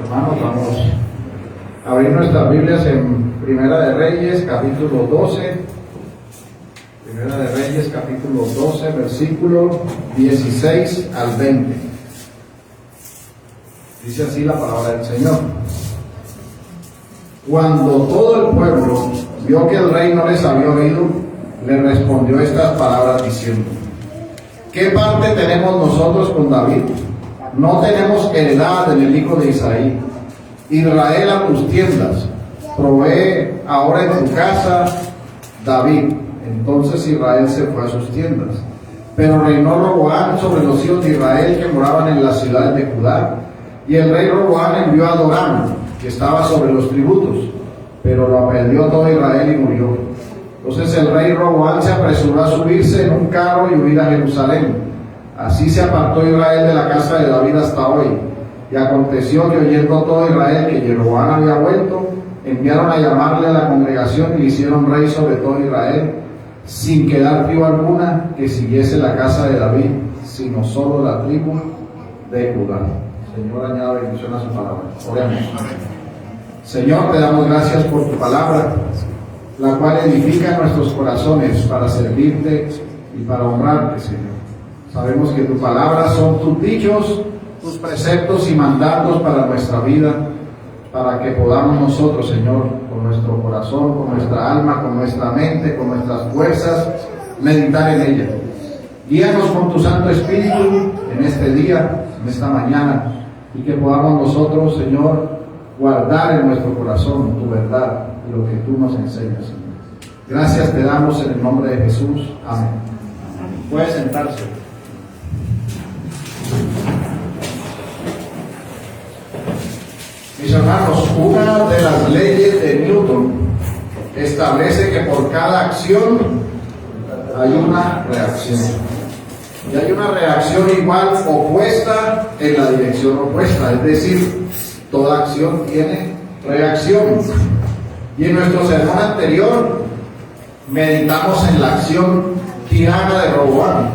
Hermanos, vamos a abrir nuestras Biblias en Primera de Reyes, capítulo 12. Primera de Reyes, capítulo 12, versículo 16 al 20. Dice así la palabra del Señor. Cuando todo el pueblo vio que el rey no les había oído, le respondió estas palabras diciendo: ¿qué parte tenemos nosotros con David? No tenemos heredad en el hijo de Isaí. Israel a tus tiendas, provee ahora en tu casa David. Entonces Israel se fue a sus tiendas. Pero reinó Roboam sobre los hijos de Israel que moraban en las ciudades de Judá. Y el rey Roboam envió a Doram, que estaba sobre los tributos, pero lo aprendió todo Israel y murió. Entonces el rey Roboam se apresuró a subirse en un carro y huir a Jerusalén. Así se apartó Israel de la casa de David hasta hoy. Y aconteció que oyendo todo Israel que Jeroboam había vuelto, enviaron a llamarle a la congregación y le hicieron rey sobre todo Israel, sin quedar tribu alguna que siguiese la casa de David, sino solo la tribu de Judá. Señor, añada bendición a su palabra. Oremos. Señor, te damos gracias por tu palabra, la cual edifica nuestros corazones para servirte y para honrarte, Señor. Sabemos que tu palabra son tus dichos, tus preceptos y mandatos para nuestra vida, para que podamos nosotros, Señor, con nuestro corazón, con nuestra alma, con nuestra mente, con nuestras fuerzas, meditar en ella. Guíanos con tu Santo Espíritu en este día, en esta mañana, y que podamos nosotros, Señor, guardar en nuestro corazón tu verdad y lo que tú nos enseñas, Señor. Gracias te damos en el nombre de Jesús. Amén. Puede sentarse. Mis hermanos, una de las leyes de Newton establece que por cada acción hay una reacción. Y hay una reacción igual opuesta en la dirección opuesta. Es decir, toda acción tiene reacción. Y en nuestro sermón anterior meditamos en la acción tirana de Roboam,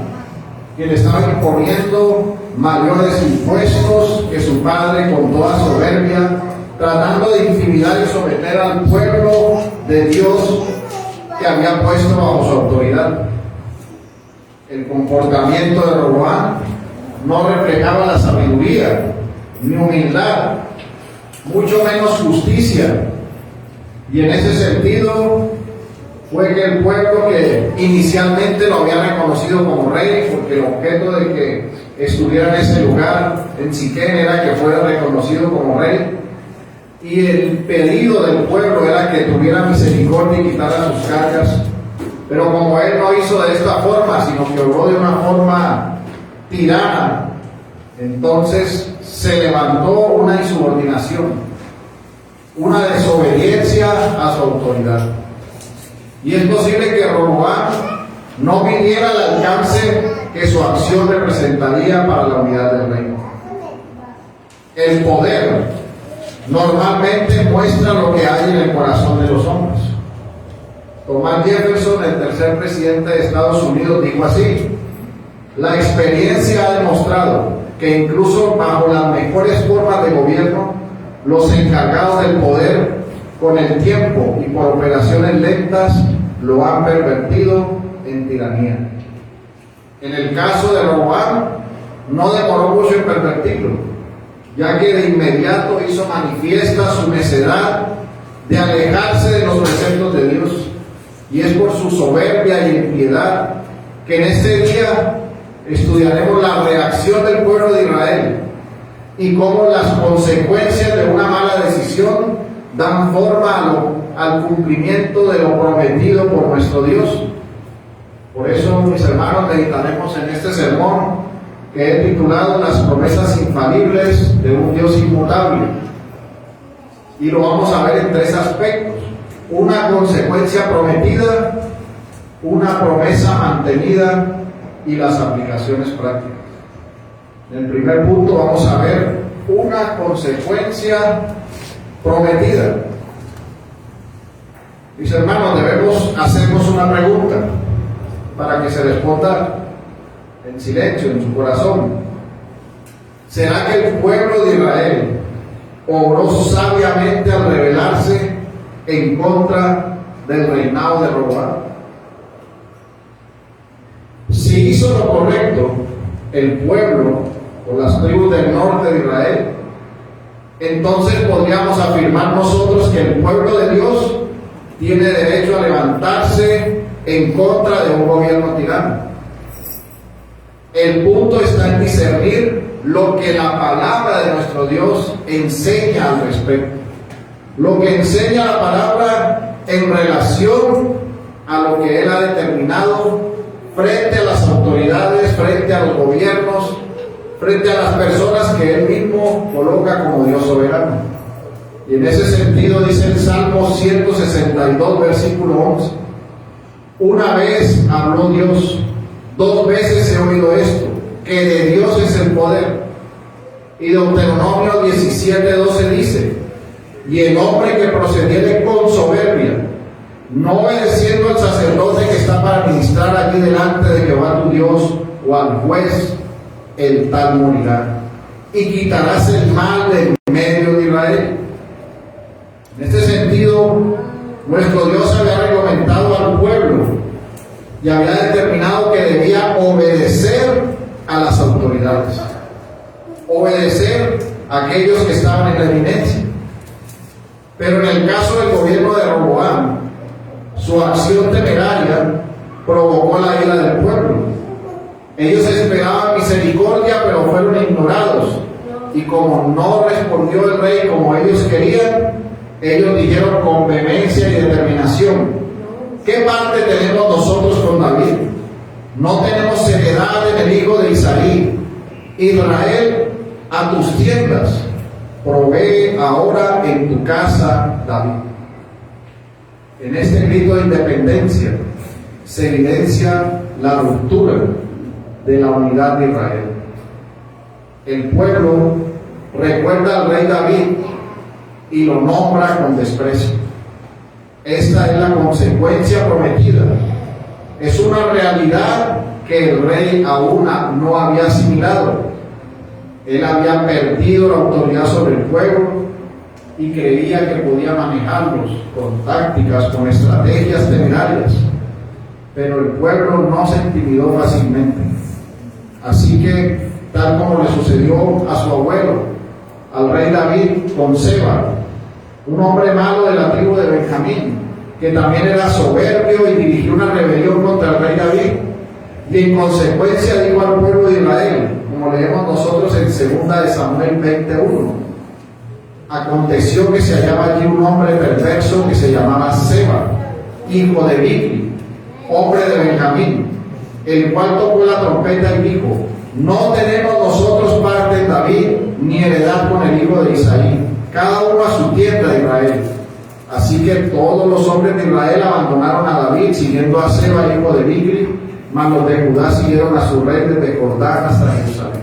quien estaba imponiendo mayores impuestos que su padre con toda soberbia, tratando de intimidar y someter al pueblo de Dios que había puesto bajo su autoridad. El comportamiento de Roboam no reflejaba la sabiduría ni humildad, mucho menos justicia, y en ese sentido fue que el pueblo que inicialmente lo había reconocido como rey, porque el objeto de que estuviera en ese lugar, en Siquén, era que fuera reconocido como rey, y el pedido del pueblo era que tuviera misericordia y quitara sus cargas. Pero como él no hizo de esta forma, sino que obró de una forma tirana, entonces se levantó una insubordinación, una desobediencia a su autoridad. Y es posible que Roboam no viniera al alcance que su acción representaría para la unidad del reino. El poder normalmente muestra lo que hay en el corazón de los hombres. Thomas Jefferson, el tercer presidente de Estados Unidos, dijo así: la experiencia ha demostrado que incluso bajo las mejores formas de gobierno, los encargados del poder, con el tiempo y por operaciones lentas, lo han pervertido en tiranía. En el caso de Roboam, no demoró mucho en pervertirlo, ya que de inmediato hizo manifiesta su necedad de alejarse de los preceptos de Dios. Y es por su soberbia y impiedad que en este día estudiaremos la reacción del pueblo de Israel y cómo las consecuencias de una mala decisión dan forma al cumplimiento de lo prometido por nuestro Dios. Por eso, mis hermanos, meditaremos en este sermón que he titulado Las promesas infalibles de un Dios inmutable. Y lo vamos a ver en tres aspectos: una consecuencia prometida, una promesa mantenida y las aplicaciones prácticas. En el primer punto vamos a ver una consecuencia prometida. Mis hermanos, debemos hacernos una pregunta para que se responda en silencio, en su corazón. ¿Será que el pueblo de Israel obró sabiamente al rebelarse en contra del reinado de Roboam. Si hizo lo correcto el pueblo o las tribus del norte de Israel, entonces podríamos afirmar nosotros que el pueblo de Dios tiene derecho a levantarse en contra de un gobierno tirano. El punto está en discernir lo que la palabra de nuestro Dios enseña al respecto. Lo que enseña la palabra en relación a lo que Él ha determinado frente a las autoridades, frente a los gobiernos, frente a las personas que Él mismo coloca como Dios soberano. Y en ese sentido dice el Salmo 162, versículo 11: una vez habló Dios, dos veces he oído esto, que de Dios es el poder. Y Deuteronomio 17:12 dice: y el hombre que procediere con soberbia, no obedeciendo al sacerdote que está para ministrar allí delante de Jehová tu Dios, o al juez, el tal morirá, y quitarás el mal del medio de Israel. En este sentido, nuestro Dios había reglamentado al pueblo y había determinado que debía obedecer a las autoridades, obedecer a aquellos que estaban en la eminencia. Pero en el caso del gobierno de Roboam, su acción temeraria provocó la ira del pueblo. Ellos esperaban misericordia, pero fueron ignorados. Y como no respondió el rey como ellos querían, ellos dijeron con vehemencia y determinación: ¿qué parte tenemos nosotros con David? No tenemos seriedad en el hijo de Isaí. Israel, a tus tiendas, provee ahora en tu casa, David. En este grito de independencia se evidencia la ruptura de la unidad de Israel. El pueblo recuerda al rey David y lo nombra con desprecio. Esta es la consecuencia prometida. Es una realidad que el rey aún no había asimilado. Él había perdido la autoridad sobre el pueblo y creía que podía manejarlos con tácticas, con estrategias temerarias. Pero el pueblo no se intimidó fácilmente. Así que, tal como le sucedió a su abuelo, al rey David, con Seba, un hombre malo de la tribu de Benjamín, que también era soberbio y dirigió una rebelión contra el rey David, y en consecuencia dijo al pueblo de Israel, como leemos nosotros en 2 de Samuel 21, aconteció que se hallaba allí un hombre perverso que se llamaba Seba, hijo de Bici, hombre de Benjamín, el cual tocó la trompeta y dijo: no tenemos nosotros parte en David, ni heredad con el hijo de Isaí, cada uno a su tienda de Israel. Así que todos los hombres de Israel abandonaron a David, siguiendo a Seba, hijo de Bici, mas los de Judá siguieron a su rey desde Jordán hasta Jerusalén.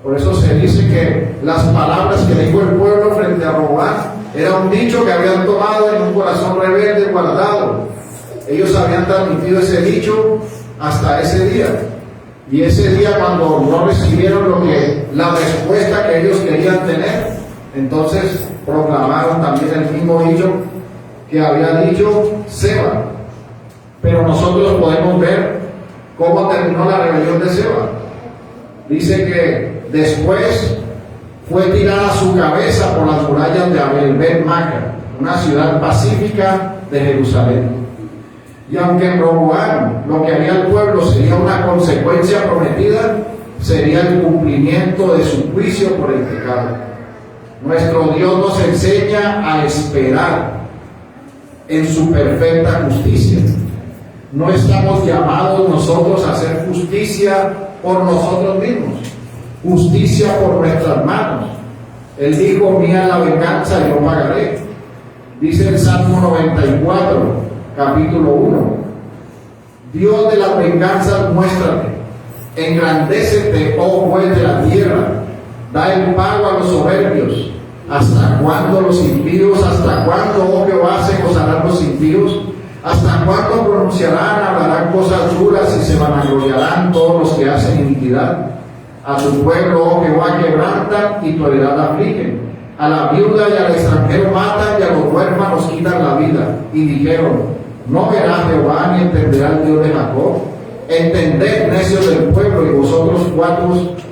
Por eso se dice que las palabras que dijo el pueblo frente a Roboam era un dicho que habían tomado en un corazón rebelde guardado. Ellos habían transmitido ese dicho hasta ese día. Y ese día, cuando no recibieron la respuesta que ellos querían tener, entonces proclamaron también el mismo dicho que había dicho Seba. Pero nosotros podemos ver cómo terminó la rebelión de Seba. Dice que después fue tirada su cabeza por las murallas de Abel Bet Maca, una ciudad pacífica de Jerusalén. Y aunque en Roboam lo que haría el pueblo sería una consecuencia prometida, sería el cumplimiento de su juicio por el pecado. Nuestro Dios nos enseña a esperar en su perfecta justicia. No estamos llamados nosotros a hacer justicia por nosotros mismos, justicia por nuestras manos. Él dijo: mía la venganza, yo pagaré. Dice el Salmo 94, capítulo 1: Dios de las venganzas, muéstrate, engrandécete, oh juez de la tierra, da el pago a los soberbios. ¿Hasta cuándo los impíos? ¿Hasta cuándo, oh Jehová, se gozarán los impíos? ¿Hasta cuándo pronunciarán, hablarán cosas duras y se vanagloriarán todos los que hacen iniquidad? A tu pueblo, oh Jehová, quebranta y tu heredad afligen. A la viuda y al extranjero matan y a los huérfanos quitan la vida. Y dijeron, ¿no verá Jehová ni entenderá el Dios de Jacob? Entended, necios del pueblo, y vosotros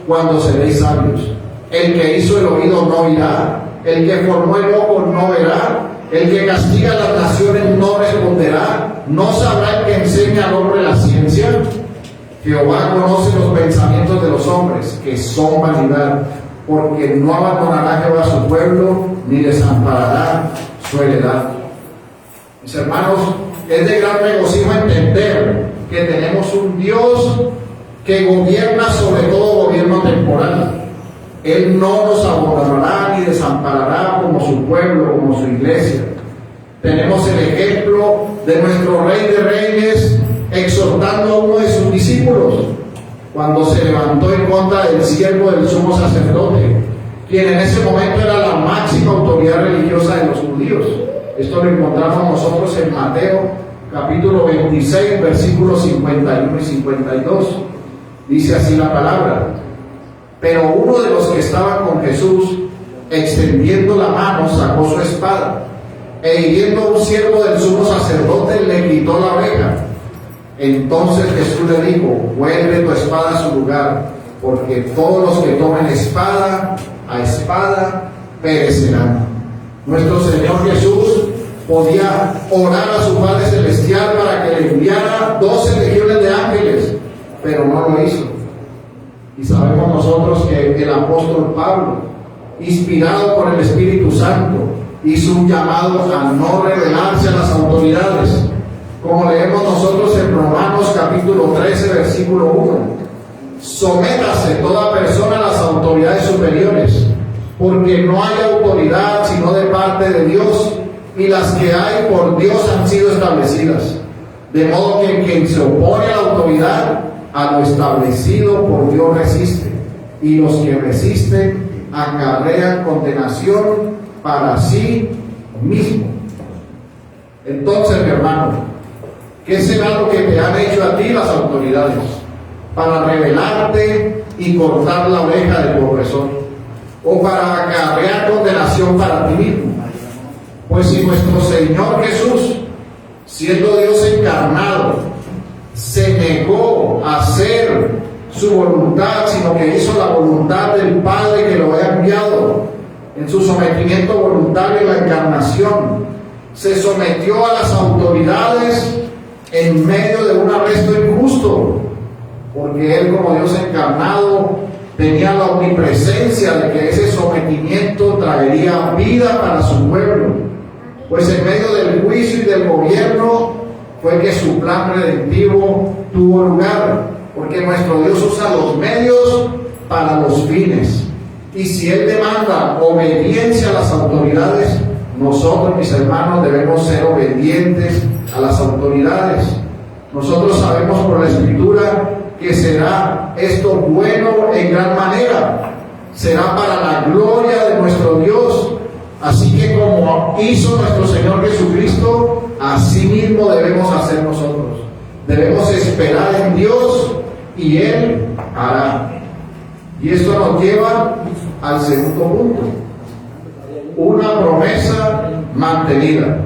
cuando seréis sabios. El que hizo el oído no oirá, el que formó el ojo no verá, el que castiga a las naciones no responderá, no sabrá el que enseña al hombre la ciencia. Jehová conoce los pensamientos de los hombres, que son vanidad, porque no abandonará Jehová a su pueblo, ni desamparará su heredad. Mis hermanos, es de gran regocijo entender que tenemos un Dios que gobierna sobre todo gobierno temporal. Él no nos abandonará ni desamparará como su pueblo, como su iglesia. Tenemos el ejemplo de nuestro Rey de Reyes exhortando a uno de sus discípulos cuando se levantó en contra del siervo del sumo sacerdote, quien en ese momento era la máxima autoridad religiosa de los judíos. Esto lo encontramos nosotros en Mateo capítulo 26, versículos 51 y 52. Dice así la palabra: pero uno de los que estaban con Jesús, extendiendo la mano, sacó su espada, e hiriendo a un siervo del sumo sacerdote, le quitó la oreja. Entonces Jesús le dijo: vuelve tu espada a su lugar, porque todos los que tomen espada a espada perecerán. Nuestro Señor Jesús podía orar a su Padre Celestial para que le enviara 12 legiones de ángeles, pero no lo hizo. Y sabemos nosotros que el apóstol Pablo, inspirado por el Espíritu Santo, hizo un llamado a no rebelarse a las autoridades, como leemos nosotros en Romanos capítulo 13, versículo 1. Sométase toda persona a las autoridades superiores, porque no hay autoridad sino de parte de Dios, y las que hay por Dios han sido establecidas. De modo que quien se opone a la autoridad, a lo establecido por Dios resiste, y los que resisten acarrean condenación para sí mismo. Entonces, mi hermano, ¿qué será lo que te han hecho a ti las autoridades para rebelarte y cortar la oreja del tu opresor, o para acarrear condenación para ti mismo? Pues si nuestro Señor Jesús, siendo Dios encarnado, se negó a hacer su voluntad, sino que hizo la voluntad del Padre que lo había enviado, en su sometimiento voluntario en la encarnación, se sometió a las autoridades en medio de un arresto injusto, porque Él, como Dios encarnado, tenía la omnipresencia de que ese sometimiento traería vida para su pueblo. Pues en medio del juicio y del gobierno fue que su plan redentivo tuvo lugar, porque nuestro Dios usa los medios para los fines. Y si Él demanda obediencia a las autoridades, nosotros, mis hermanos, debemos ser obedientes a las autoridades. Nosotros sabemos por la Escritura que será esto bueno en gran manera, será para la gloria de nuestro Dios. Así que como hizo nuestro Señor Jesucristo, así mismo debemos hacer nosotros. Debemos esperar en Dios y Él hará. Y esto nos lleva al segundo punto: una promesa mantenida.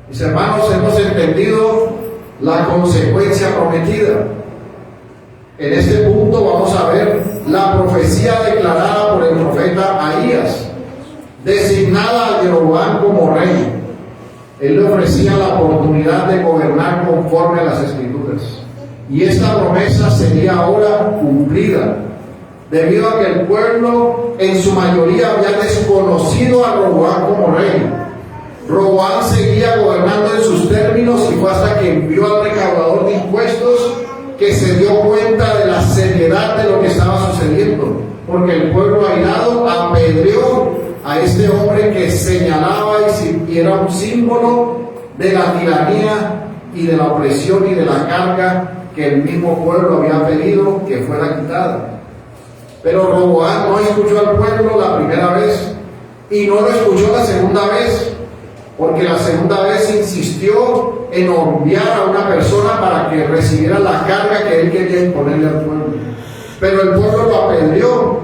Mis hermanos, hemos entendido la consecuencia prometida. En este punto vamos a ver la profecía declarada por el profeta Ahías, designada a Jeroboam como rey. Él le ofrecía la oportunidad de gobernar conforme a las Escrituras, y esta promesa sería ahora cumplida, debido a que el pueblo en su mayoría había desconocido a Roboam como rey. Roboam seguía gobernando en sus términos, y fue hasta que envió al recaudador de impuestos que se dio cuenta de la seriedad de lo que estaba sucediendo, porque el pueblo airado apedreó a este hombre que señalaba y era un símbolo de la tiranía y de la opresión y de la carga que el mismo pueblo había pedido que fuera quitada. Pero Roboam no escuchó al pueblo la primera vez, y no lo escuchó la segunda vez, porque la segunda vez insistió en enviar a una persona para que recibiera la carga que él quería imponerle al pueblo. Pero el pueblo lo apedreó,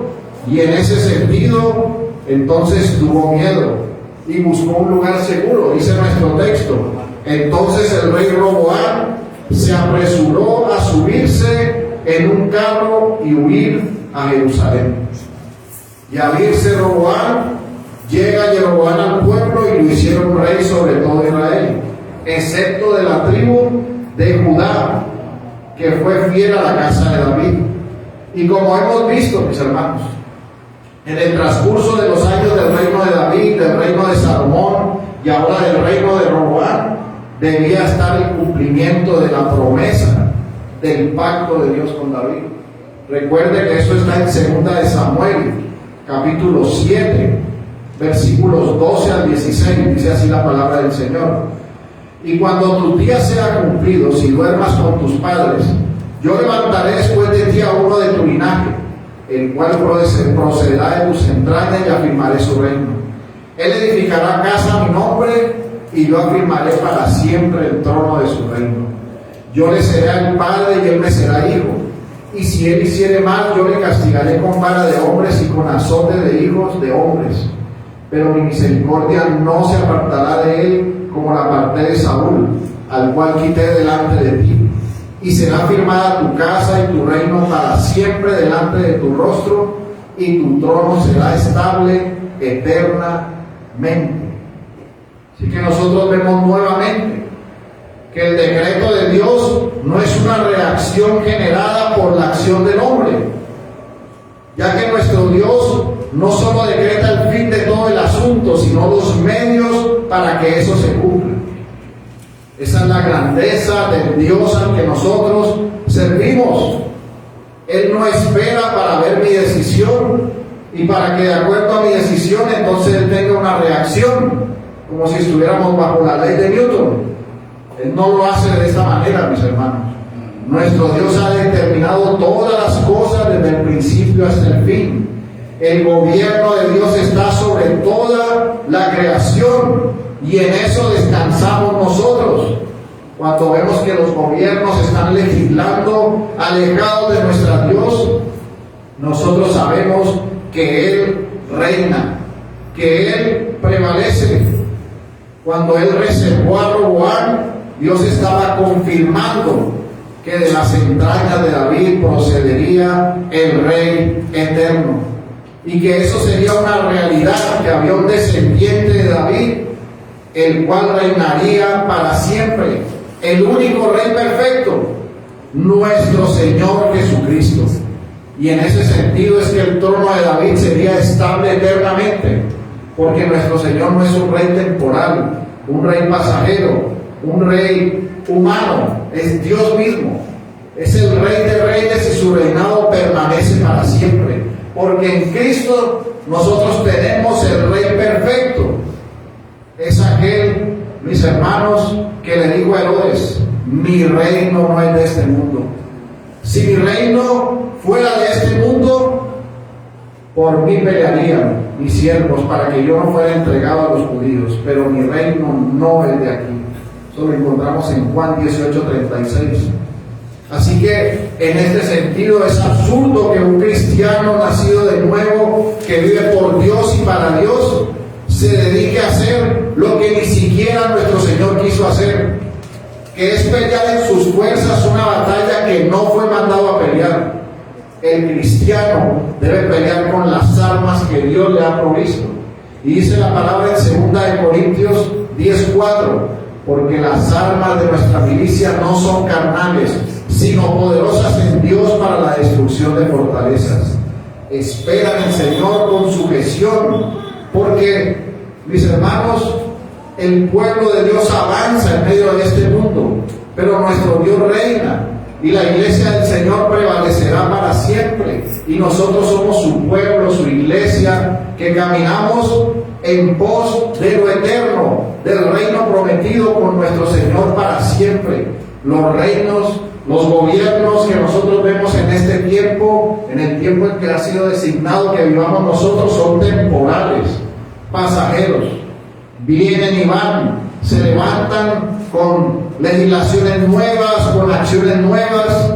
y en ese sentido Entonces tuvo miedo y buscó un lugar seguro, dice nuestro texto. Entonces el rey Roboam se apresuró a subirse en un carro y huir a Jerusalén. Y al irse Roboam, llega Jeroboam al pueblo y lo hicieron rey sobre todo Israel, excepto de la tribu de Judá, que fue fiel a la casa de David. Y como hemos visto, mis hermanos, en el transcurso de los años del reino de David, del reino de Salomón y ahora del reino de Roboam, debía estar el cumplimiento de la promesa del pacto de Dios con David. Recuerde que eso está en 2 de Samuel, capítulo 7, versículos 12 al 16, dice así la palabra del Señor. Y cuando tu día sea cumplido, si duermas con tus padres, yo levantaré después de ti a uno de tu linaje, el cual procederá de tus entrañas, y afirmaré su reino. Él edificará casa a mi nombre, y yo afirmaré para siempre el trono de su reino. Yo le seré el padre y él me será hijo. Y si él hiciere mal, yo le castigaré con vara de hombres y con azote de hijos de hombres. Pero mi misericordia no se apartará de él como la aparté de Saúl, al cual quité delante de ti. Y será firmada tu casa y tu reino para siempre delante de tu rostro, y tu trono será estable eternamente. Así que nosotros vemos nuevamente que el decreto de Dios no es una reacción generada por la acción del hombre, ya que nuestro Dios no solo decreta el fin de todo el asunto, sino los medios para que eso se cumpla. Esa es la grandeza del Dios al que nosotros servimos. Él no espera para ver mi decisión y para que de acuerdo a mi decisión entonces Él tenga una reacción, como si estuviéramos bajo la ley de Newton. Él no lo hace de esta manera, mis hermanos. Nuestro Dios ha determinado todas las cosas desde el principio hasta el fin. El gobierno de Dios está sobre toda la creación y en eso descansamos nosotros. Cuando vemos que los gobiernos están legislando alejados de nuestro Dios, nosotros sabemos que Él reina, que Él prevalece. Cuando Él reservó a Roboam, Dios estaba confirmando que de las entrañas de David procedería el Rey eterno, y que eso sería una realidad, que había un descendiente de David, el cual reinaría para siempre, el único Rey perfecto, nuestro Señor Jesucristo. Y en ese sentido es que el trono de David sería estable eternamente, porque nuestro Señor no es un rey temporal, un rey pasajero, un rey humano, es Dios mismo, es el Rey de Reyes y su reinado permanece para siempre, porque en Cristo nosotros tenemos el Rey perfecto. Es aquel, mis hermanos, que le dijo a Herodes: mi reino no es de este mundo. Si mi reino fuera de este mundo, por mí pelearían mis siervos para que yo no fuera entregado a los judíos, pero mi reino no es de aquí. Eso lo encontramos en Juan 18:36. Así que en este sentido es absurdo que un cristiano nacido de nuevo, que vive por Dios y para Dios, se dedique a hacer lo que ni siquiera nuestro Señor quiso hacer, que es pelear en sus fuerzas una batalla que no fue mandado a pelear. El cristiano debe pelear con las armas que Dios le ha provisto. Y dice la palabra en 2 de Corintios 10:4, porque las armas de nuestra milicia no son carnales, sino poderosas en Dios para la destrucción de fortalezas. Espera en el Señor con sujeción, porque, mis hermanos, el pueblo de Dios avanza en medio de este mundo, pero nuestro Dios reina y la iglesia del Señor prevalecerá para siempre, y nosotros somos su pueblo, su iglesia, que caminamos en pos de lo eterno, del reino prometido con nuestro Señor para siempre. Los reinos, los gobiernos que nosotros vemos en este tiempo, en el tiempo en que ha sido designado que vivamos nosotros, son temporales, pasajeros, vienen y van, se levantan con legislaciones nuevas, con acciones nuevas,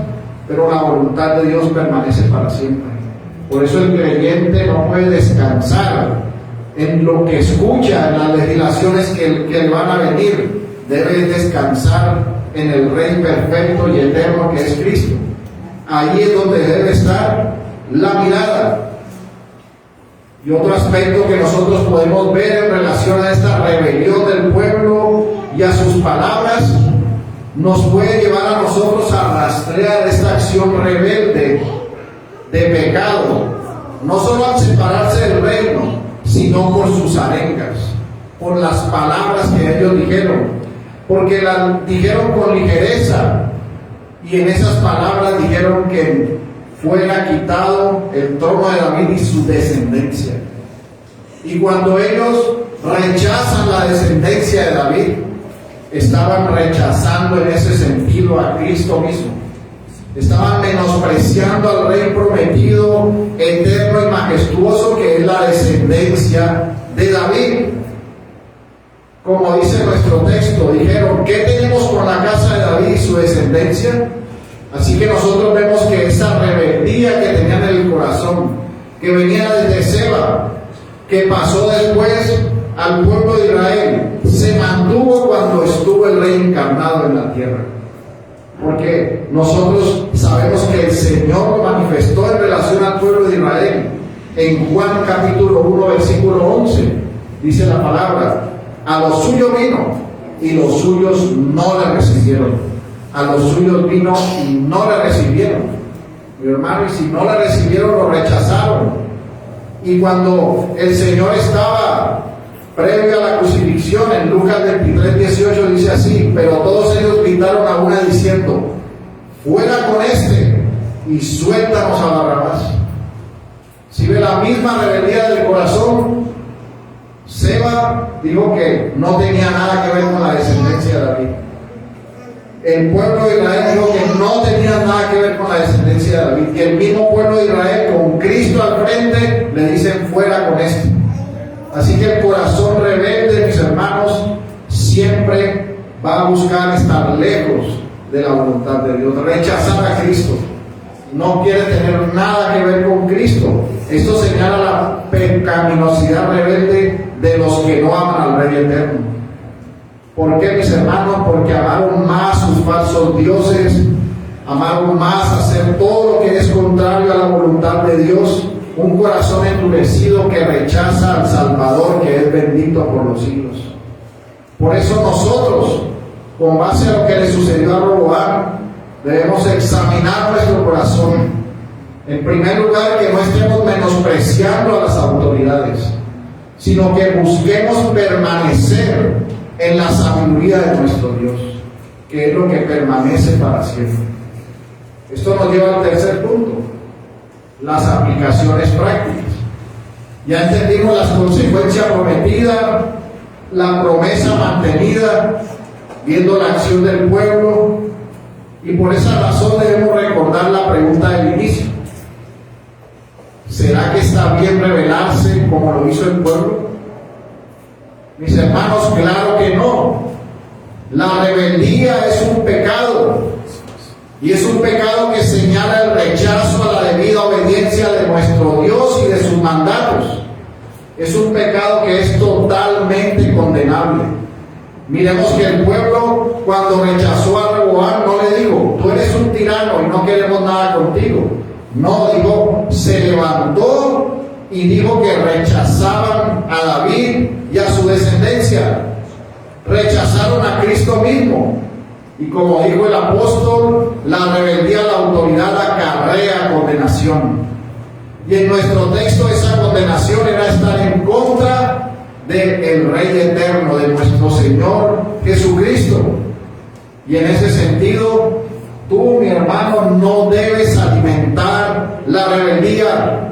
pero la voluntad de Dios permanece para siempre. Por eso el creyente no puede descansar en lo que escucha, en las legislaciones que le van a venir. Debe descansar en el Rey perfecto y eterno que es Cristo. Ahí es donde debe estar la mirada. Y otro aspecto que nosotros podemos ver en relación a esta rebelión del pueblo y a sus palabras, nos puede llevar a nosotros a rastrear esta acción rebelde de pecado, no solo al separarse del reino, sino por sus arengas, por las palabras que ellos dijeron, porque las dijeron con ligereza, y en esas palabras dijeron que fuera quitado el trono de David y su descendencia. Y cuando ellos rechazan la descendencia de David, estaban rechazando en ese sentido a Cristo mismo. Estaban menospreciando al Rey prometido, eterno y majestuoso, que es la descendencia de David. Como dice nuestro texto, dijeron: ¿qué tenemos con la casa de David y su descendencia? Así que nosotros vemos que esa rebeldía que tenían en el corazón, que venía desde Seba, que pasó después al pueblo de Israel, se mantuvo cuando estuvo el Rey encarnado en la tierra. Porque nosotros sabemos que el Señor lo manifestó en relación al pueblo de Israel. En Juan capítulo 1, versículo 11, dice la palabra: a los suyos vino y los suyos no le recibieron. A los suyos vino y no le recibieron. Mi hermano, y si no le recibieron, lo rechazaron. Y cuando el Señor estaba previo a la crucifixión, en Lucas 23, 18 dice así: pero todos ellos gritaron a una diciendo: fuera con este y suéltanos a Barrabás. Si ve la misma rebeldía del corazón, Seba dijo que no tenía nada que ver con la descendencia de David. El pueblo de Israel dijo que no tenía nada que ver con la descendencia de David. Y el mismo pueblo de Israel, con Cristo al frente, le dicen: fuera con este. Así que el corazón rebelde, mis hermanos, siempre va a buscar estar lejos de la voluntad de Dios, rechazar a Cristo. No quiere tener nada que ver con Cristo. Esto señala la pecaminosidad rebelde de los que no aman al Rey eterno. ¿Por qué, mis hermanos? Porque amaron más sus falsos dioses, amaron más hacer todo lo que es contrario a la voluntad de Dios. Un corazón endurecido que rechaza al Salvador, que es bendito por los siglos. Por eso nosotros, con base a lo que le sucedió a Roboam, debemos examinar nuestro corazón. En primer lugar, que no estemos menospreciando a las autoridades, sino que busquemos permanecer en la sabiduría de nuestro Dios, que es lo que permanece para siempre. Esto nos lleva al tercer punto: las aplicaciones prácticas. Ya entendimos las consecuencias prometidas, la promesa mantenida, viendo la acción del pueblo, y por esa razón debemos recordar la pregunta del inicio: ¿será que está bien rebelarse como lo hizo el pueblo? Mis hermanos, claro que no. La rebeldía es un pecado, y es un pecado que señala el rechazo a la debida obediencia de nuestro Dios y de sus mandatos. Es un pecado que es totalmente condenable. Miremos que el pueblo, cuando rechazó a Roboam, no le dijo: tú eres un tirano y no queremos nada contigo. No, dijo, se levantó y dijo que rechazaban a David y a su descendencia. Rechazaron a Cristo mismo. Y como dijo el apóstol, la rebeldía a la autoridad acarrea condenación. Y en nuestro texto esa condenación era estar en contra del Rey eterno, de nuestro Señor Jesucristo. Y en ese sentido, tú, mi hermano, no debes alimentar la rebeldía.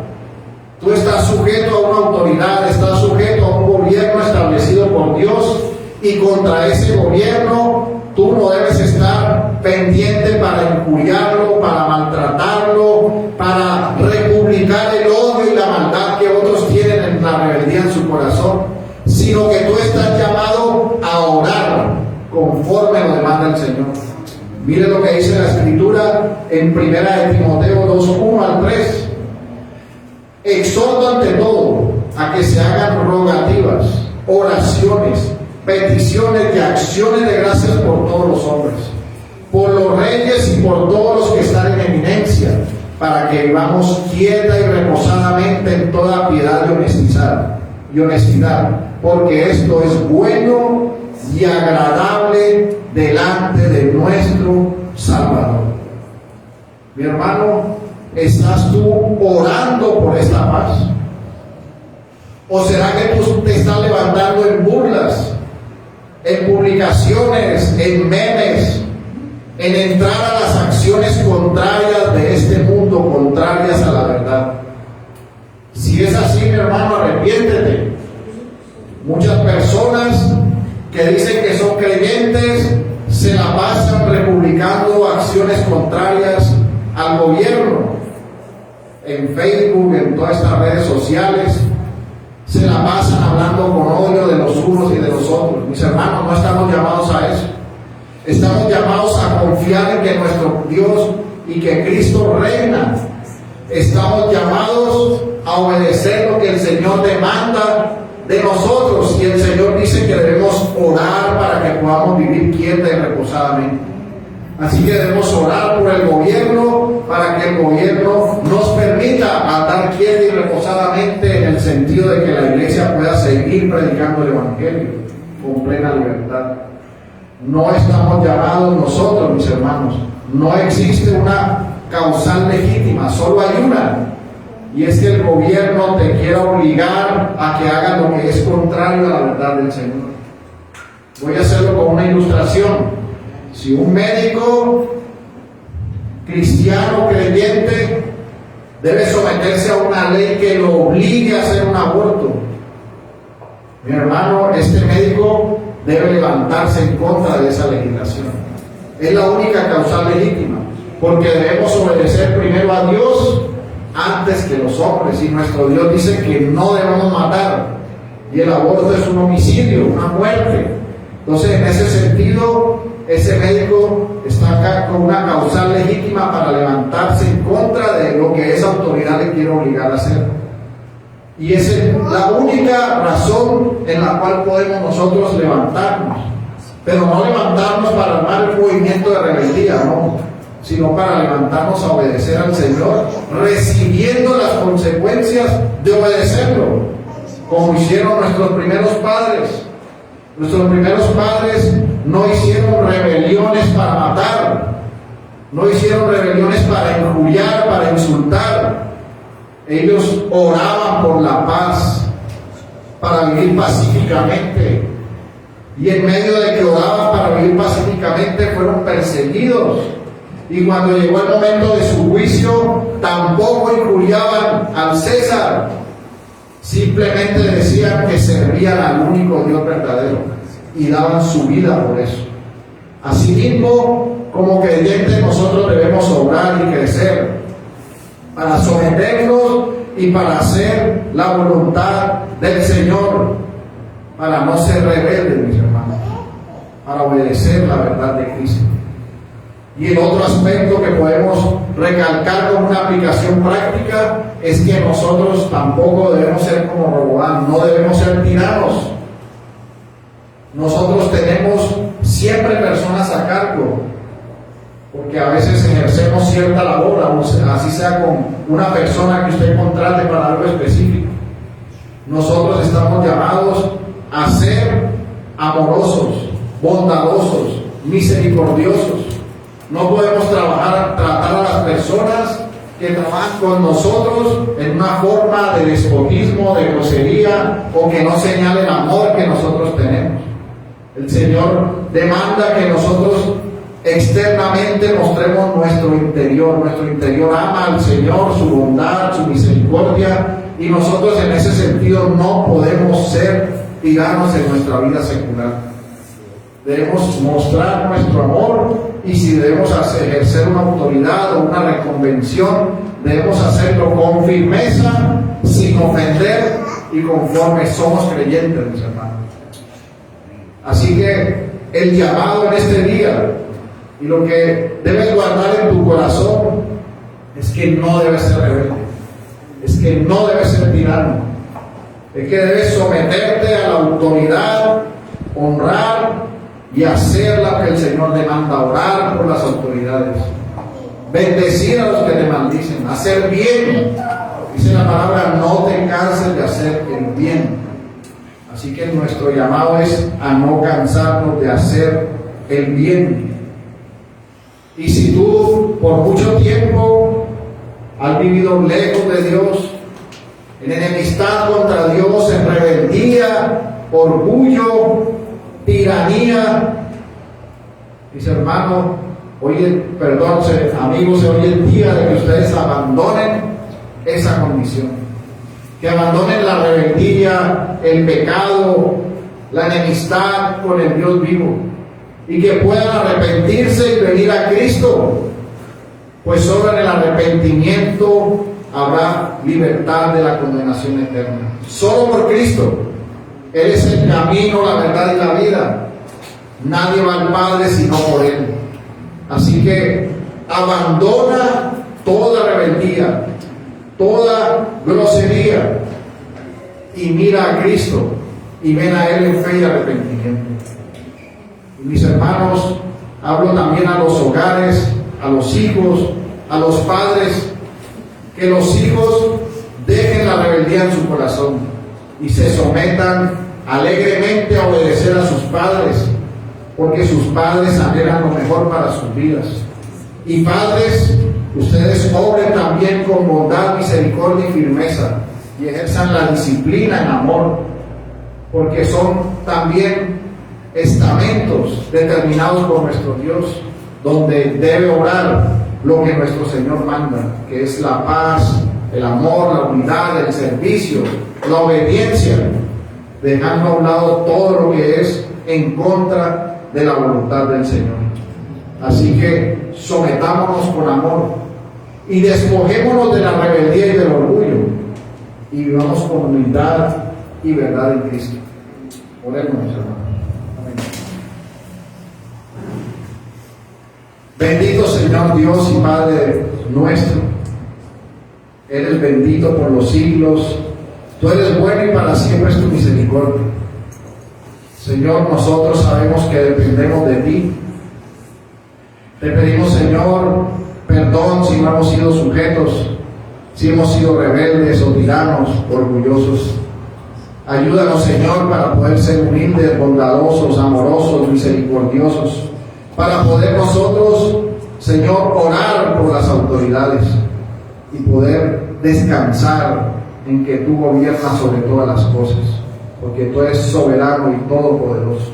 Tú estás sujeto a una autoridad, estás sujeto a un gobierno establecido por Dios, y contra ese gobierno tú no debes estar pendiente para injuriarlo, para maltratarlo, para republicar el odio y la maldad que otros tienen en la rebeldía en su corazón, sino que tú estás llamado a orar conforme lo demanda el Señor. Mire lo que dice la Escritura en 1 Timoteo 2:1 al 3. Exhorto ante todo a que se hagan rogativas, oraciones, peticiones y acciones de gracias por todos los hombres, por los reyes y por todos los que están en eminencia, para que vivamos quieta y reposadamente en toda piedad y honestidad, porque esto es bueno y agradable delante de nuestro Salvador. Mi hermano, ¿estás tú orando por esta paz? ¿O será que tú te estás levantando en burlas, en publicaciones, en memes, en entrar a las acciones contrarias de este mundo, contrarias a la verdad? Si es así, mi hermano, arrepiéntete. Muchas personas que dicen que son creyentes se la pasan republicando acciones contrarias al gobierno en Facebook, en todas estas redes sociales. Se la pasan hablando con odio de los unos y de los otros. Mis hermanos, no estamos llamados a eso. Estamos llamados a confiar en que nuestro Dios y que Cristo reina. Estamos llamados a obedecer lo que el Señor demanda de nosotros, y el Señor dice que debemos orar para que podamos vivir quieta y reposadamente. Así que debemos orar por el gobierno, para que el gobierno nos permita andar quieta y reposadamente, en el sentido de que la iglesia pueda seguir predicando el Evangelio con plena libertad. No estamos llamados nosotros, mis hermanos. No existe una causal legítima, solo hay una. Y es que el gobierno te quiera obligar a que hagas lo que es contrario a la verdad del Señor. Voy a hacerlo con una ilustración. Si un médico cristiano creyente debe someterse a una ley que lo obligue a hacer un aborto, mi hermano, este médico debe levantarse en contra de esa legislación. Es la única causal legítima, porque debemos obedecer primero a Dios antes que los hombres, y nuestro Dios dice que no debemos matar, y el aborto es un homicidio, una muerte. Entonces, en ese sentido, ese médico está acá con una causal legítima para levantarse en contra de lo que esa autoridad le quiere obligar a hacer. Y esa es la única razón en la cual podemos nosotros levantarnos, pero no levantarnos para armar el movimiento de rebeldía, no, sino para levantarnos a obedecer al Señor, recibiendo las consecuencias de obedecerlo, como hicieron nuestros primeros padres. Nuestros primeros padres no hicieron rebeliones para matar, no hicieron rebeliones para injuriar, para insultar. Ellos oraban por la paz, para vivir pacíficamente, y en medio de que oraban para vivir pacíficamente fueron perseguidos. Y cuando llegó el momento de su juicio, tampoco injuriaban al César, simplemente decían que servían al único Dios verdadero y daban su vida por eso. Asimismo, como creyentes, nosotros debemos obrar y crecer para someternos y para hacer la voluntad del Señor, para no ser rebeldes, mis hermanos, para obedecer la verdad de Cristo. Y el otro aspecto que podemos recalcar como una aplicación práctica es que nosotros tampoco debemos ser como Roboam, no debemos ser tiranos. Nosotros tenemos siempre personas a cargo, porque a veces ejercemos cierta labor, así sea con una persona que usted contrate para algo específico. Nosotros estamos llamados a ser amorosos, bondadosos, misericordiosos. No podemos tratar a las personas que trabajan con nosotros en una forma de despotismo, de grosería, o que no señalen el amor que nosotros tenemos. El Señor demanda que nosotros externamente mostremos nuestro interior. Nuestro interior ama al Señor, su bondad, su misericordia, y nosotros en ese sentido no podemos ser tiranos en nuestra vida secular. Debemos mostrar nuestro amor, y si debemos ejercer una autoridad o una reconvención, debemos hacerlo con firmeza, sin ofender y conforme somos creyentes, mis hermanos. Así que el llamado en este día, y lo que debes guardar en tu corazón, es que no debes ser rebelde, es que no debes ser tirano, Es que debes someterte a la autoridad, honrar y hacer lo que el Señor demanda, orar por las autoridades, bendecir a los que te maldicen, hacer bien. Dice la palabra, no te canses de hacer el bien. Así que nuestro llamado es a no cansarnos de hacer el bien. Y si tú por mucho tiempo has vivido lejos de Dios, en enemistad contra Dios, en rebeldía, orgullo, tiranía, dice hermano, amigos, hoy es el día de que ustedes abandonen esa condición, que abandonen la rebeldía, el pecado, la enemistad con el Dios vivo, y que puedan arrepentirse y venir a Cristo, pues solo en el arrepentimiento habrá libertad de la condenación eterna. Solo por Cristo. Él es el camino, la verdad y la vida. Nadie va al Padre sino por Él. Así que abandona toda rebeldía, toda grosería, y mira a Cristo y ven a Él en fe y arrepentimiento. Y mis hermanos, hablo también a los hogares, a los hijos, a los padres, que los hijos dejen la rebeldía en su corazón y se sometan alegremente a obedecer a sus padres, porque sus padres anhelan lo mejor para sus vidas. Y padres, ustedes obren también con bondad, misericordia y firmeza, y ejerzan la disciplina en amor, porque son también estamentos determinados por nuestro Dios, donde debe obrar lo que nuestro Señor manda, que es la paz, el amor, la unidad, el servicio, la obediencia, dejando a un lado todo lo que es en contra de la voluntad del Señor. Así que sometámonos con amor y despojémonos de la rebeldía y del orgullo y vivamos con humildad y verdad en Cristo. Oremos, hermanos. Bendito Señor Dios y Padre nuestro, eres bendito por los siglos, tú eres bueno y para siempre es tu misericordia. Señor, nosotros sabemos que dependemos de ti. Te pedimos, Señor, perdón si no hemos sido sujetos, si hemos sido rebeldes o tiranos, orgullosos. Ayúdanos, Señor, para poder ser humildes, bondadosos, amorosos, misericordiosos, para poder nosotros, Señor, orar por las autoridades y poder descansar en que tú gobiernas sobre todas las cosas, porque tú eres soberano y todopoderoso.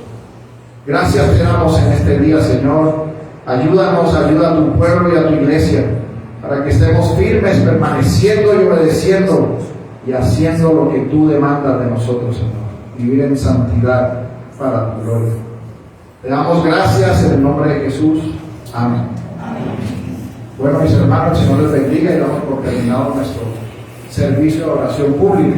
Gracias te damos en este día, Señor. Ayúdanos, ayuda a tu pueblo y a tu iglesia, para que estemos firmes, permaneciendo y obedeciendo y haciendo lo que tú demandas de nosotros, Señor. Vivir en santidad para tu gloria. Te damos gracias en el nombre de Jesús. Amén. Bueno, mis hermanos, el Señor les bendiga y damos por terminado nuestro servicio de oración pública.